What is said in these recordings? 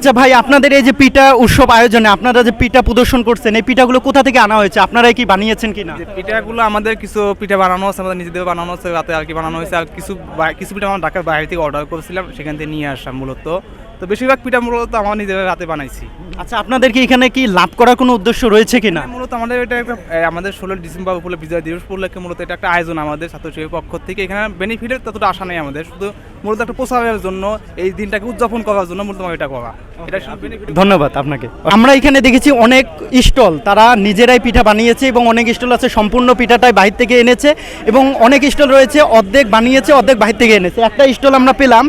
আচ্ছা ভাই, আপনাদের এই যে পিঠা উৎসব আয়োজনে আপনারা যে পিঠা প্রদর্শন করছেন, এই পিঠাগুলো কোথা থেকে আনা হয়েছে? আপনারাই কি বানিয়েছেন কিনা? যে পিঠাগুলো আমাদের কিছু পিঠা বানানো আছে, আমাদের নিজেদের বানানো আছে, রাতে আর কি বানানো হয়েছে। আর কিছু কিছু পিঠা আমরা ঢাকার বাইরে থেকে অর্ডার করেছিলাম, সেখান থেকে নিয়ে আসলাম মূলত। তো বেশিরভাগ পিঠা মূলত আমার নিজেদের রাতে বানাইছি। আচ্ছা, আপনাদের কি এখানে কি লাভ করার কোনো উদ্দেশ্য রয়েছে কিনা? মূলত আমাদের এটা একটা আমাদের 16 ডিসেম্বর উপলক্ষে বিজয় দিবস উপলক্ষে মূলত এটা একটা আয়োজন আমাদের ছাত্রশিবির পক্ষ থেকে। এখানে বেনিফিটের ততটা আশা নেই আমাদের, শুধু মূলত একটা প্রচারের জন্য, এই দিনটাকে উদযাপন করার জন্য মূলত এটা করা। এটা ধন্যবাদ আপনাকে। আমরা এখানে দেখেছি অনেক স্টল, তারা নিজেরাই পিঠা বানিয়েছে এবং অনেক স্টল আছে সম্পূর্ণ পিঠাটাই বাহির থেকে এনেছে এবং অনেক স্টল রয়েছে অর্ধেক বানিয়েছে অর্ধেক বাহির থেকে এনেছে। একটা স্টল আমরা পেলাম,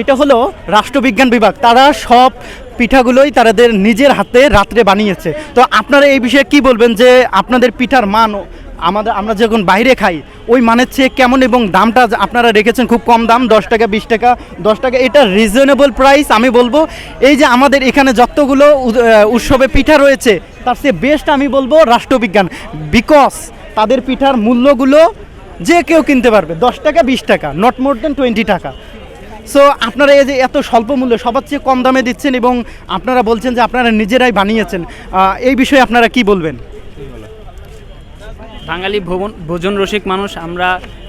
এটা হলো রাষ্ট্রবিজ্ঞান বিভাগ, তারা সব পিঠাগুলোই তাদের নিজের হাতে রাত্রে বানিয়েছে। তো আপনারা এই বিষয়ে কি বলবেন যে আপনাদের পিঠার মান আমরা যখন বাইরে খাই ওই মানের চেয়ে কেমন, এবং দামটা আপনারা রেখেছেন খুব কম দাম, 10 টাকা 20 টাকা 10 টাকা, এটা রিজনেবল প্রাইস। আমি বলবো এই যে আমাদের এখানে যতগুলো উৎসবে পিঠা রয়েছে তার চেয়ে বেস্ট আমি বলবো রাষ্ট্রবিজ্ঞান, বিকজ তাদের পিঠার মূল্যগুলো যে কেউ কিনতে পারবে, 10 টাকা 20 টাকা, নট মোর দেন 20 টাকা। সো আপনারা এই যে এত স্বল্প মূল্যে সবার চেয়ে কম দামে দিচ্ছেন এবং আপনারা বলছেন যে আপনারা নিজেরাই বানিয়েছেন, এই বিষয়ে আপনারা কি বলবেন? বাঙালি ভোজন রসিক মানুষ আমরা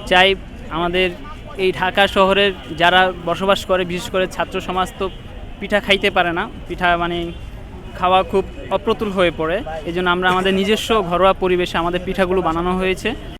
চাই আমাদের এই ঢাকা শহরের যারা বসবাস করে, বিশেষ করে ছাত্র সমাজ তো পিঠা খাইতে পারে না, পিঠা মানে খাওয়া খুব অপ্রতুল হয়ে পড়ে। এই জন্য আমরা আমাদের নিজস্ব ঘরোয়া পরিবেশে আমাদের পিঠাগুলো বানানো হয়েছে।